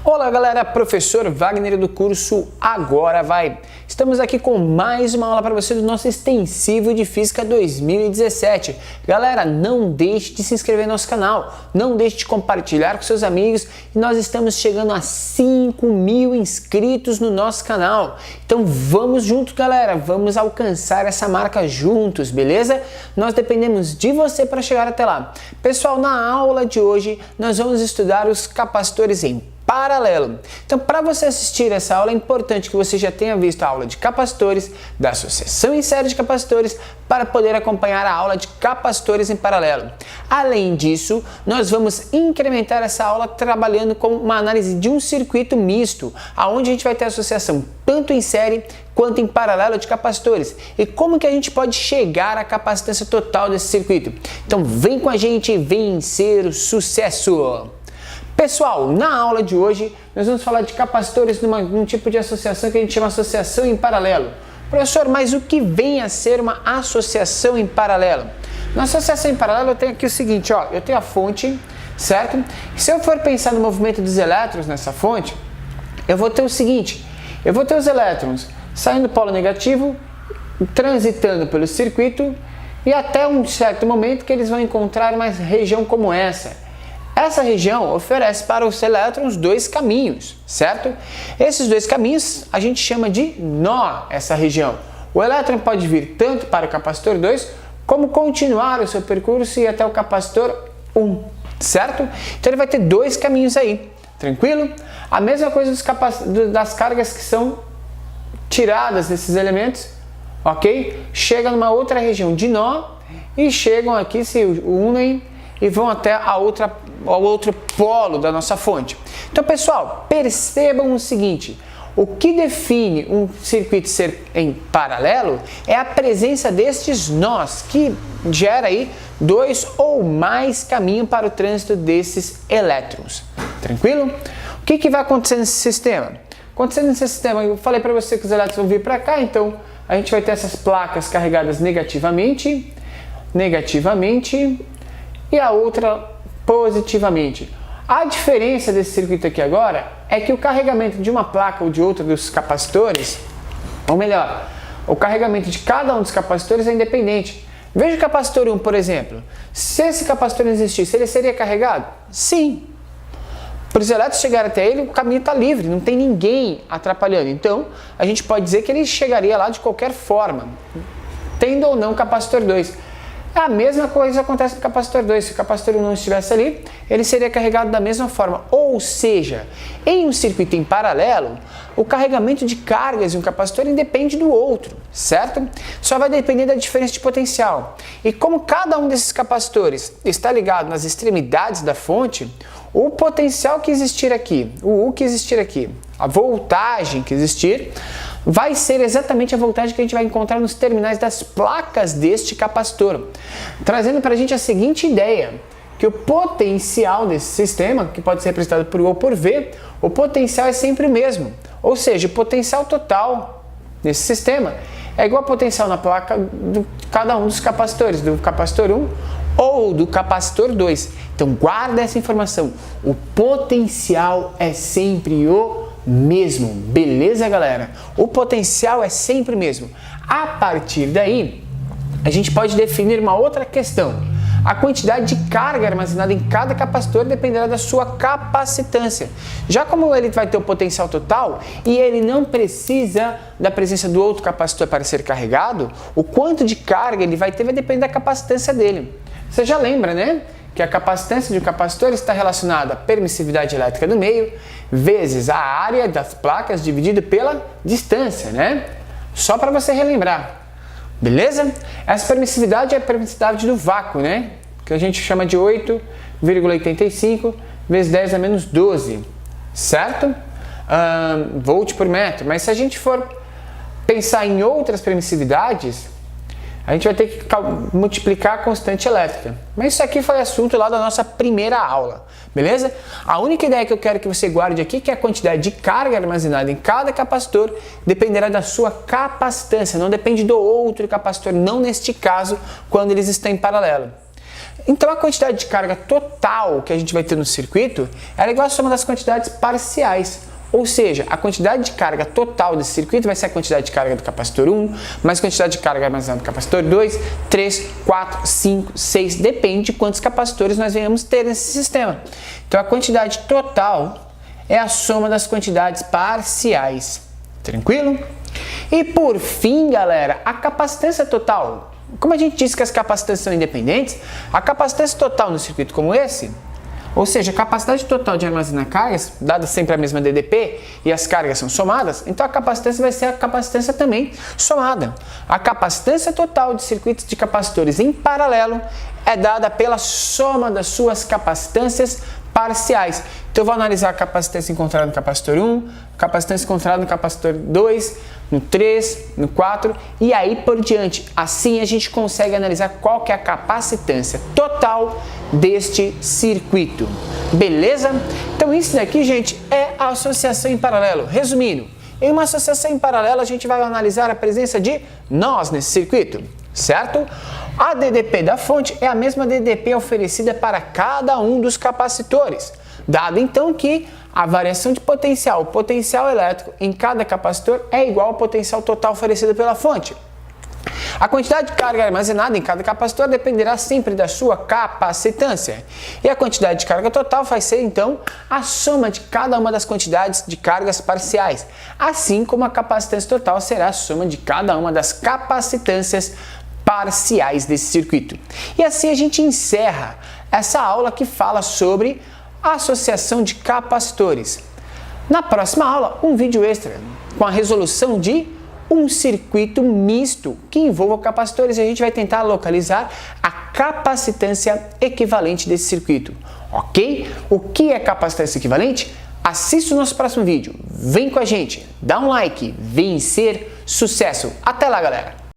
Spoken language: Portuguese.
Olá galera, professor Wagner do curso Agora Vai. Estamos aqui com mais uma aula para você do nosso extensivo de Física 2017. Galera, não deixe de se inscrever no nosso canal, não deixe de compartilhar com seus amigos e nós estamos chegando a 5.000 inscritos no nosso canal. Então vamos juntos galera, vamos alcançar essa marca juntos, beleza? Nós dependemos de você para chegar até lá. Pessoal, na aula de hoje nós vamos estudar os capacitores em paralelo. Então, para você assistir essa aula, é importante que você já tenha visto a aula de capacitores, da associação em série de capacitores, para poder acompanhar a aula de capacitores em paralelo. Além disso, nós vamos incrementar essa aula trabalhando com uma análise de um circuito misto, aonde a gente vai ter associação tanto em série quanto em paralelo de capacitores. E como que a gente pode chegar à capacitância total desse circuito? Então, vem com a gente e vem ser o sucesso! Pessoal, na aula de hoje nós vamos falar de capacitores num tipo de associação que a gente chama associação em paralelo. Professor, mas o que vem a ser uma associação em paralelo? Na associação em paralelo eu tenho aqui o seguinte, ó, eu tenho a fonte, certo? Se eu for pensar no movimento dos elétrons nessa fonte, eu vou ter o seguinte, eu vou ter os elétrons saindo do polo negativo, transitando pelo circuito e até um certo momento que eles vão encontrar uma região como essa. Essa região oferece para os elétrons dois caminhos, certo? Esses dois caminhos a gente chama de nó, essa região. O elétron pode vir tanto para o capacitor 2, como continuar o seu percurso e ir até o capacitor 1, certo? Então ele vai ter dois caminhos aí, tranquilo? A mesma coisa das cargas que são tiradas desses elementos, ok? Chega numa outra região de nó e chegam aqui, se unem e vão até ao outro polo da nossa fonte. Então, pessoal, percebam o seguinte, o que define um circuito ser em paralelo é a presença destes nós, que gera aí dois ou mais caminhos para o trânsito desses elétrons. Tranquilo? O que vai acontecer nesse sistema? Acontecendo nesse sistema, eu falei para você que os elétrons vão vir para cá, então a gente vai ter essas placas carregadas negativamente, e a outra positivamente. A diferença desse circuito aqui agora é que o carregamento de uma placa ou de outra dos capacitores, ou melhor, o carregamento de cada um dos capacitores é independente. Veja o capacitor 1, por exemplo. Se esse capacitor não existisse, ele seria carregado? Sim. Para os elétrons chegarem até ele, o caminho está livre, não tem ninguém atrapalhando. Então, a gente pode dizer que ele chegaria lá de qualquer forma, tendo ou não o capacitor 2. A mesma coisa acontece no capacitor 2, se o capacitor 1 não estivesse ali, ele seria carregado da mesma forma. Ou seja, em um circuito em paralelo, o carregamento de cargas de um capacitor independe do outro, certo? Só vai depender da diferença de potencial. E como cada um desses capacitores está ligado nas extremidades da fonte, o potencial que existir aqui, o U que existir aqui, a voltagem que existir, vai ser exatamente a voltagem que a gente vai encontrar nos terminais das placas deste capacitor, trazendo para a gente a seguinte ideia, que o potencial desse sistema, que pode ser representado por U ou por V, o potencial é sempre o mesmo, ou seja, o potencial total desse sistema é igual ao potencial na placa de cada um dos capacitores, do capacitor 1 ou do capacitor 2. Então guarda essa informação, o potencial é sempre o mesmo, beleza galera? O potencial é sempre o mesmo. A partir daí, a gente pode definir uma outra questão. A quantidade de carga armazenada em cada capacitor dependerá da sua capacitância. Já como ele vai ter o potencial total e ele não precisa da presença do outro capacitor para ser carregado, o quanto de carga ele vai ter vai depender da capacitância dele. Você já lembra, né? Que a capacitância de um capacitor está relacionada à permissividade elétrica do meio vezes a área das placas dividido pela distância, né? Só para você relembrar, beleza? Essa permissividade é a permissividade do vácuo, né? Que a gente chama de 8,85 vezes 10 a menos 12, certo? Volt por metro. Mas se a gente for pensar em outras permissividades, a gente vai ter que multiplicar a constante elétrica. Mas isso aqui foi assunto lá da nossa primeira aula, beleza? A única ideia que eu quero que você guarde aqui é que a quantidade de carga armazenada em cada capacitor dependerá da sua capacitância, não depende do outro capacitor, não neste caso, quando eles estão em paralelo. Então a quantidade de carga total que a gente vai ter no circuito é igual à soma das quantidades parciais. Ou seja, a quantidade de carga total desse circuito vai ser a quantidade de carga do capacitor 1, mais a quantidade de carga armazenada do capacitor 2, 3, 4, 5, 6, depende de quantos capacitores nós venhamos ter nesse sistema. Então a quantidade total é a soma das quantidades parciais. Tranquilo? E por fim, galera, a capacitância total. Como a gente disse que as capacitâncias são independentes, a capacitância total no circuito como esse, ou seja, a capacidade total de armazenar cargas, dada sempre a mesma DDP, e as cargas são somadas, então a capacitância vai ser a capacitância também somada. A capacitância total de circuitos de capacitores em paralelo é dada pela soma das suas capacitâncias parciais. Então eu vou analisar a capacitância encontrada no capacitor 1, capacitância encontrada no capacitor 2, no 3, no 4 e aí por diante. Assim a gente consegue analisar qual que é a capacitância total deste circuito. Beleza? Então isso daqui, gente, é a associação em paralelo. Resumindo, em uma associação em paralelo a gente vai analisar a presença de nós nesse circuito, certo? A DDP da fonte é a mesma DDP oferecida para cada um dos capacitores, dado então que a variação de potencial, o potencial elétrico em cada capacitor é igual ao potencial total oferecido pela fonte. A quantidade de carga armazenada em cada capacitor dependerá sempre da sua capacitância. E a quantidade de carga total vai ser, então, a soma de cada uma das quantidades de cargas parciais, assim como a capacitância total será a soma de cada uma das capacitâncias parciais desse circuito. E assim a gente encerra essa aula que fala sobre a associação de capacitores. Na próxima aula, um vídeo extra com a resolução de um circuito misto que envolva capacitores e a gente vai tentar localizar a capacitância equivalente desse circuito, ok? O que é capacitância equivalente? Assista o nosso próximo vídeo, vem com a gente, dá um like, vem ser sucesso. Até lá, galera!